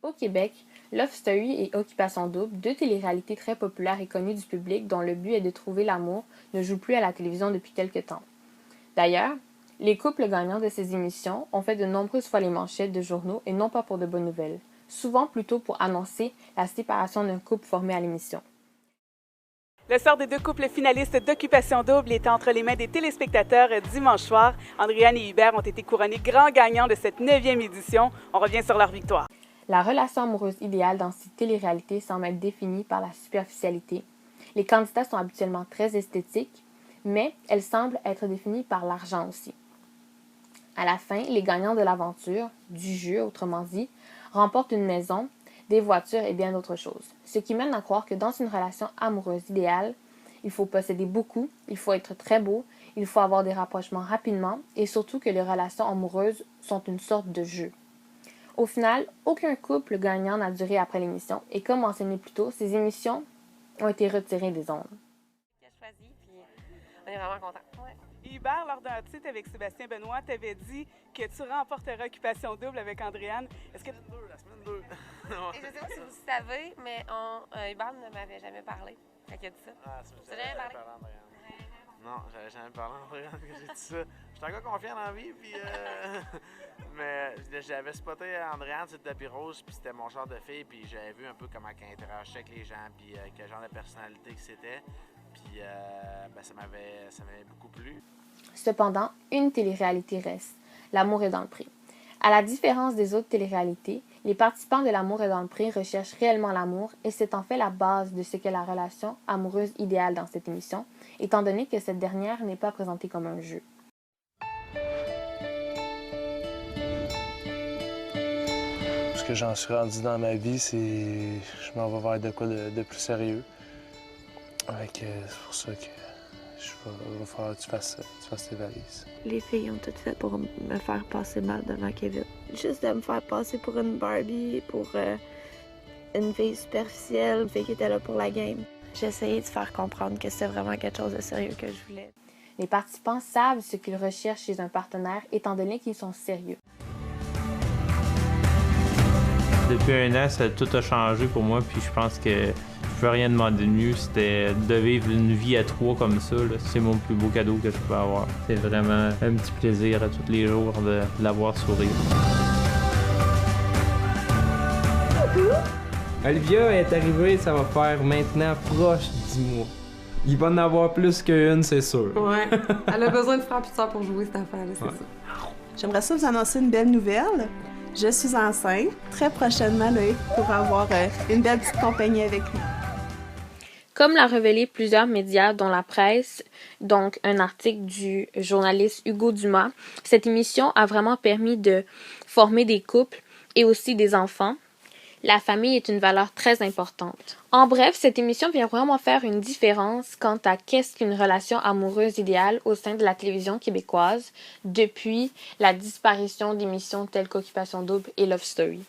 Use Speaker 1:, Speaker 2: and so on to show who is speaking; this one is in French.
Speaker 1: Au Québec, Love Story et Occupation Double, deux téléréalités très populaires et connues du public dont le but est de trouver l'amour, ne jouent plus à la télévision depuis quelque temps. D'ailleurs, les couples gagnants de ces émissions ont fait de nombreuses fois les manchettes de journaux et non pas pour de bonnes nouvelles, souvent plutôt pour annoncer la séparation d'un couple formé à l'émission.
Speaker 2: Le sort des deux couples finalistes d'Occupation Double était entre les mains des téléspectateurs dimanche soir. Andréane et Hubert ont été couronnés grands gagnants de cette 9e édition. On revient sur leur victoire.
Speaker 1: La relation amoureuse idéale dans ces téléréalités semble être définie par la superficialité. Les candidats sont habituellement très esthétiques, mais elle semble être définie par l'argent aussi. À la fin, les gagnants de l'aventure, du jeu autrement dit, remportent une maison, des voitures et bien d'autres choses. Ce qui mène à croire que dans une relation amoureuse idéale, il faut posséder beaucoup, il faut être très beau, il faut avoir des rapprochements rapidement et surtout que les relations amoureuses sont une sorte de jeu. Au final, aucun couple gagnant n'a duré après l'émission et comme mentionné plus tôt, ces émissions ont été retirées des ondes.
Speaker 3: Choisi, puis on est vraiment contents. Ouais.
Speaker 2: Hubert, lors d'un titre avec Sébastien Benoît, t'avais dit que tu remporterais Occupation Double avec Andréane. Est-ce que...
Speaker 4: La semaine 2.
Speaker 3: Et je sais pas si vous savez, mais Hubert ne m'avait jamais parlé. Fait qu'il a dit ça.
Speaker 4: Ah,
Speaker 3: Tu n'as jamais parlé?
Speaker 4: Non, j'avais jamais parlé à Andréane que j'ai dit ça. J'étais encore confiant dans la vie, puis mais j'avais spoté Andréane sur le tapis rose, puis c'était mon genre de fille, puis j'avais vu un peu comment elle interagissait avec les gens, puis quel genre de personnalité que c'était, puis ça m'avait beaucoup plu.
Speaker 1: Cependant, une télé-réalité reste. L'amour est dans le prix. À la différence des autres téléréalités, les participants de L'amour est dans le prix recherchent réellement l'amour et c'est en fait la base de ce qu'est la relation amoureuse idéale dans cette émission, étant donné que cette dernière n'est pas présentée comme un jeu.
Speaker 5: Ce que j'en suis rendu dans ma vie, c'est je m'en vais vers de quoi de plus sérieux. C'est pour ça que il va falloir que tu fasses tes valises.
Speaker 6: Les filles ont tout fait pour me faire passer mal devant Kevin. Juste de me faire passer pour une Barbie, pour une fille superficielle, une fille qui était là pour la game. J'ai essayé de faire comprendre que c'était vraiment quelque chose de sérieux que je voulais.
Speaker 1: Les participants savent ce qu'ils recherchent chez un partenaire étant donné qu'ils sont sérieux.
Speaker 7: Depuis un an, tout a changé pour moi, puis je pense que je peux rien demander de mieux. C'était de vivre une vie à trois comme ça. C'est mon plus beau cadeau que je peux avoir. C'est vraiment un petit plaisir à tous les jours de la voir sourire.
Speaker 8: Olivia est arrivée, ça va faire maintenant proche de 10 mois. Il va en avoir plus qu'une, c'est sûr.
Speaker 9: Ouais, elle a besoin de frères et de sœurs pour jouer cette affaire-là, c'est ça.
Speaker 10: J'aimerais ça vous annoncer une belle nouvelle. Je suis enceinte. Très prochainement, Loïc pourra avoir une belle petite compagnie avec lui.
Speaker 1: Comme l'a révélé plusieurs médias, dont la presse, donc un article du journaliste Hugo Dumas, cette émission a vraiment permis de former des couples et aussi des enfants. La famille est une valeur très importante. En bref, cette émission vient vraiment faire une différence quant à qu'est-ce qu'une relation amoureuse idéale au sein de la télévision québécoise depuis la disparition d'émissions telles qu'Occupation Double et Love Story.